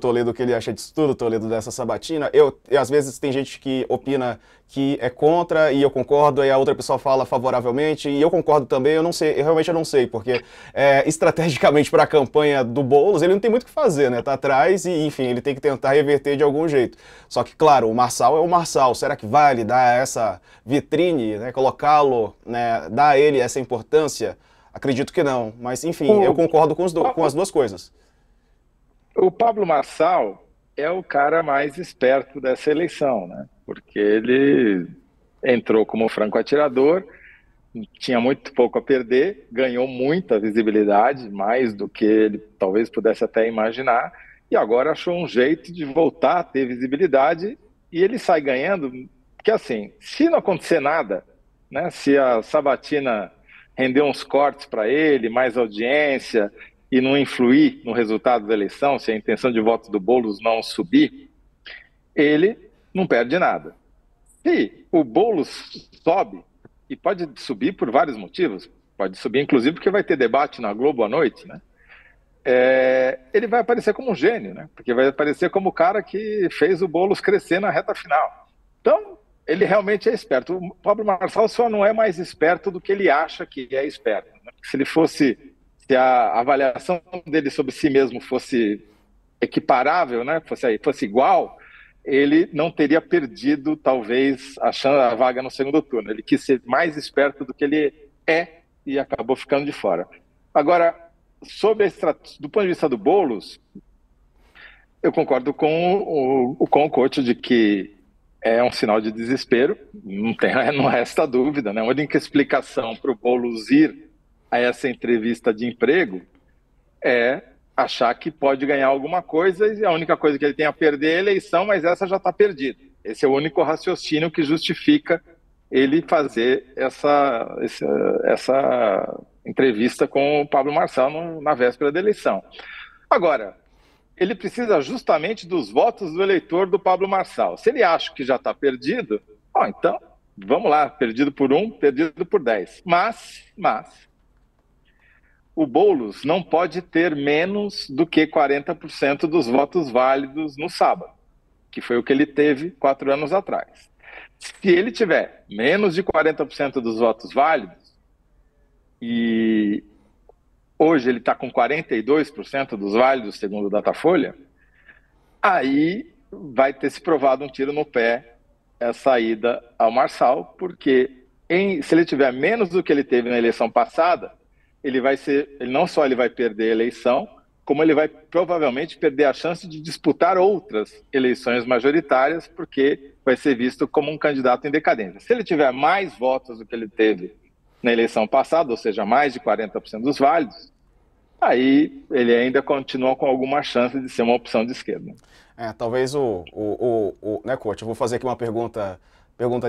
Toledo, o que ele acha disso tudo, Toledo, dessa sabatina. E às vezes tem gente que opina que é contra e eu concordo, e a outra pessoa fala favoravelmente, e eu concordo também, eu não sei, eu realmente não sei, porque estrategicamente para a campanha do Boulos, ele não tem muito o que fazer, né? Tá atrás e, enfim, ele tem que tentar reverter de algum jeito. Só que, claro, o Marçal é o Marçal. Será que vale dar essa vitrine, né? Colocá-lo, né? Dar a ele essa importância? Acredito que não. Mas, enfim, eu O, concordo com as duas coisas. o Pablo Marçal é o cara mais esperto dessa eleição, né? Porque ele entrou como franco atirador, tinha muito pouco a perder, ganhou muita visibilidade, mais do que ele talvez pudesse até imaginar, e agora achou um jeito de voltar a ter visibilidade e ele sai ganhando, porque assim, se não acontecer nada, né? Se a Sabatina render uns cortes para ele, mais audiência e não influir no resultado da eleição, se a intenção de voto do Boulos não subir, ele não perde nada. Se o Boulos sobe, e pode subir por vários motivos, pode subir inclusive porque vai ter debate na Globo à noite, né? Ele vai aparecer como um gênio, né? Porque vai aparecer como o cara que fez o Boulos crescer na reta final. Então, ele realmente é esperto. O Pablo Marçal só não é mais esperto do que ele acha que é esperto, né? Se ele fosse, se a avaliação dele sobre si mesmo fosse equiparável, né? Fosse igual, ele não teria perdido, talvez, a vaga no segundo turno. Ele quis ser mais esperto do que ele é e acabou ficando de fora. Agora, do ponto de vista do Boulos, eu concordo com o coach de que é um sinal de desespero, não resta dúvida, né? A única explicação para o Boulos ir a essa entrevista de emprego é achar que pode ganhar alguma coisa e a única coisa que ele tem a perder é a eleição, mas essa já está perdida. Esse é o único raciocínio que justifica ele fazer essa entrevista com o Pablo Marçal na véspera da eleição. Agora, ele precisa justamente dos votos do eleitor do Pablo Marçal. Se ele acha que já está perdido, então vamos lá, perdido por 1, perdido por 10. Mas o Boulos não pode ter menos do que 40% dos votos válidos no sábado, que foi o que ele teve 4 anos atrás. Se ele tiver menos de 40% dos votos válidos, e hoje ele está com 42% dos válidos, segundo o Datafolha, aí vai ter se provado um tiro no pé essa ida ao Marçal, porque se ele tiver menos do que ele teve na eleição passada, ele não só ele vai perder a eleição, como ele vai provavelmente perder a chance de disputar outras eleições majoritárias, porque vai ser visto como um candidato em decadência. Se ele tiver mais votos do que ele teve na eleição passada, ou seja, mais de 40% dos válidos, aí ele ainda continua com alguma chance de ser uma opção de esquerda. Talvez né, coach, eu vou fazer aqui uma pergunta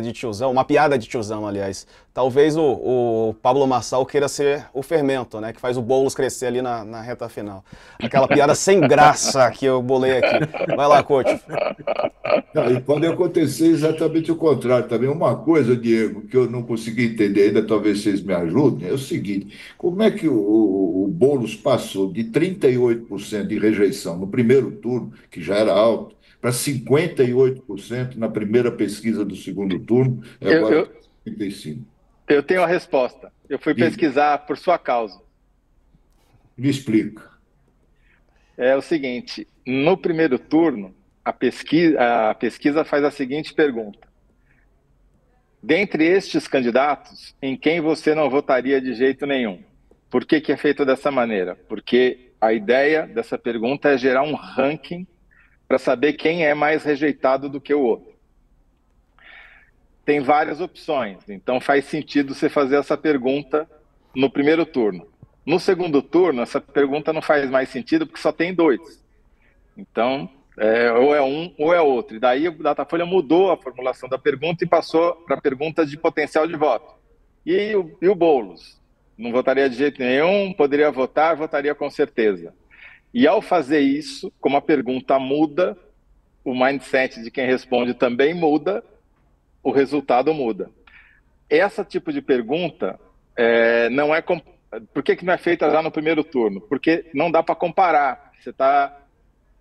de tiozão, uma piada de tiozão, aliás. Talvez o Pablo Marçal queira ser o fermento, né, que faz o Boulos crescer ali na reta final. Aquela piada sem graça que eu bolei aqui. Vai lá, coach. Não, e pode acontecer exatamente o contrário também. Uma coisa, Diego, que eu não consegui entender ainda, talvez vocês me ajudem, é o seguinte: como é que o Boulos passou de 38% de rejeição no primeiro turno, que já era alto, para 58% na primeira pesquisa do segundo turno, e Eu, agora eu, está 55%? eu tenho a resposta. Eu fui Diga, pesquisar por sua causa. me explica. É o seguinte: no primeiro turno, a pesquisa faz a seguinte pergunta: dentre estes candidatos, em quem você não votaria de jeito nenhum? Por que é feito dessa maneira? Porque a ideia dessa pergunta é gerar um ranking para saber quem é mais rejeitado do que o outro. Tem várias opções, então faz sentido você fazer essa pergunta no primeiro turno. No segundo turno, essa pergunta não faz mais sentido porque só tem dois. Então, ou é um ou é outro. E daí o Datafolha mudou a formulação da pergunta e passou para perguntas de potencial de voto. E o Boulos? Não votaria de jeito nenhum, poderia votar, votaria com certeza. E ao fazer isso, como a pergunta muda, o mindset de quem responde também muda, o resultado muda. Esse tipo de pergunta não é... Por que não é feita já no primeiro turno? Porque não dá para comparar. Você está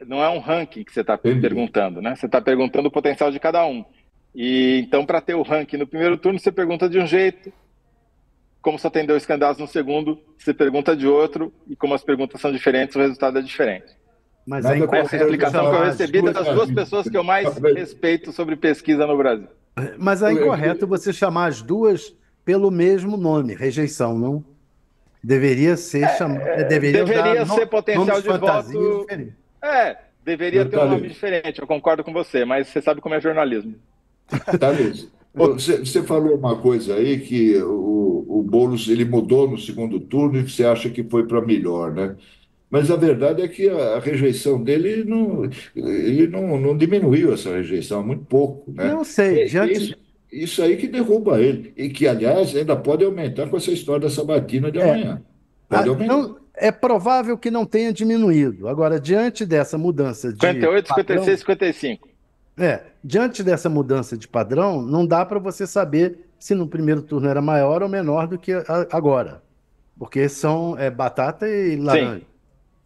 não é um ranking que você está Entendi. perguntando, né? Você está perguntando o potencial de cada um. E então, para ter o ranking no primeiro turno, você pergunta de um jeito, como só tem 2 candidatos no segundo, você pergunta de outro, e como as perguntas são diferentes, o resultado é diferente. Mas Nada é contra Essa é a explicação que eu chamar recebi duas das 2 amigas. pessoas que eu mais respeito sobre pesquisa no Brasil. Mas é incorreto você chamar as duas pelo mesmo nome, rejeição, não? Deveria ser chamado, deveria dar Deveria ser potencial nomes de fantasias voto. diferentes. Deveria ter um nome Detalhe. diferente, eu concordo com você, mas você sabe como é jornalismo. Thales, você falou uma coisa aí que o Boulos ele mudou no segundo turno e você acha que foi para melhor, né? Mas a verdade é que a rejeição dele não, ele não diminuiu essa rejeição, muito pouco, né? Não sei, É diante. isso aí que derruba ele. E que, aliás, ainda pode aumentar com essa história da sabatina de É, amanhã. Pode aumentar. não, é provável que não tenha diminuído. Agora, diante dessa mudança de 58, padrão, 56, 55. diante dessa mudança de padrão, não dá para você saber se no primeiro turno era maior ou menor do que agora, porque são batata e Sim. laranja.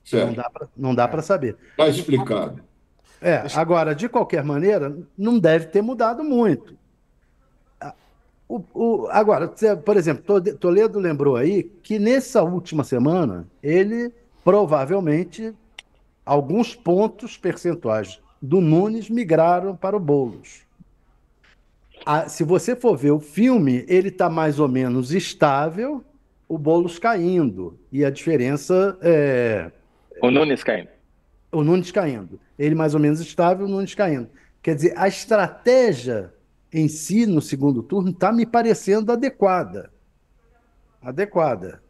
Certo. Não dá para saber. Está explicado. Agora, de qualquer maneira, não deve ter mudado muito. Agora, por exemplo, Toledo lembrou aí que nessa última semana, ele provavelmente, alguns pontos percentuais do Nunes migraram para o Boulos. Se você for ver o filme, ele está mais ou menos estável, o Boulos caindo. E a diferença é O Nunes caindo. o Nunes caindo. Ele mais ou menos estável, o Nunes caindo. Quer dizer, a estratégia em si, no segundo turno, está me parecendo adequada. Adequada.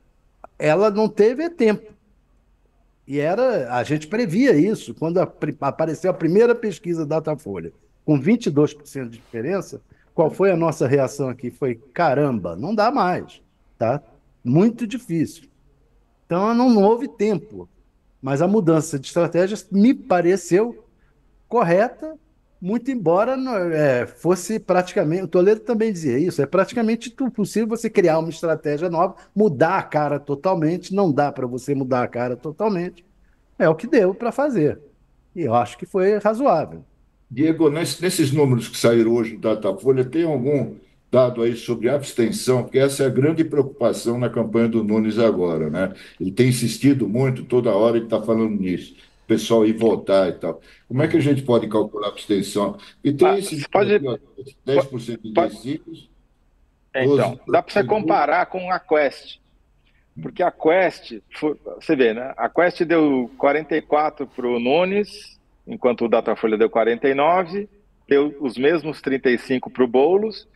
Ela não teve tempo. E a gente previa isso. Quando apareceu a primeira pesquisa Datafolha, com 22% de diferença, qual foi a nossa reação aqui? Foi, caramba, não dá mais. Tá? Muito difícil. Então, não houve tempo. Mas a mudança de estratégia me pareceu correta, muito embora fosse praticamente. O Toledo também dizia isso: é praticamente possível você criar uma estratégia nova, mudar a cara totalmente. Não dá para você mudar a cara totalmente. É o que deu para fazer. E eu acho que foi razoável. Diego, nesses números que saíram hoje do Datafolha, tem algum dado aí sobre abstenção? Porque essa é a grande preocupação na campanha do Nunes agora, né? Ele tem insistido muito, toda hora ele está falando nisso, o pessoal ir votar e tal. Como é que a gente pode calcular a abstenção? E tem esse Você pode. 10% de pode- indecisos, Então, dá para você 12%. comparar com a Quest. Porque a Quest, você vê, né? A Quest deu 44 para o Nunes, enquanto o Datafolha deu 49, deu os mesmos 35 para o Boulos,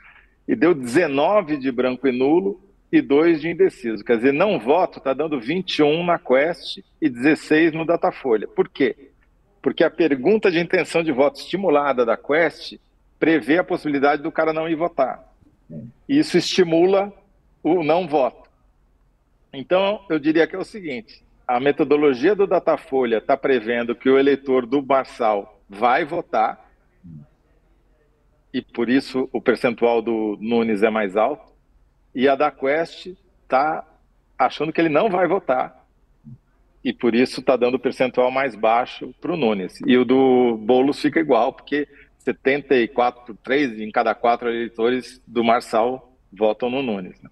e deu 19 de branco e nulo e 2 de indeciso. Quer dizer, não voto está dando 21 na Quest e 16 no Datafolha. Por quê? Porque a pergunta de intenção de voto estimulada da Quest prevê a possibilidade do cara não ir votar. Isso estimula o não voto. Então, eu diria que é o seguinte: a metodologia do Datafolha está prevendo que o eleitor do Marçal vai votar, e por isso o percentual do Nunes é mais alto, e a da Quest está achando que ele não vai votar, e por isso está dando o percentual mais baixo para o Nunes. E o do Boulos fica igual, porque 74, 3 em cada 4 eleitores do Marçal votam no Nunes, né?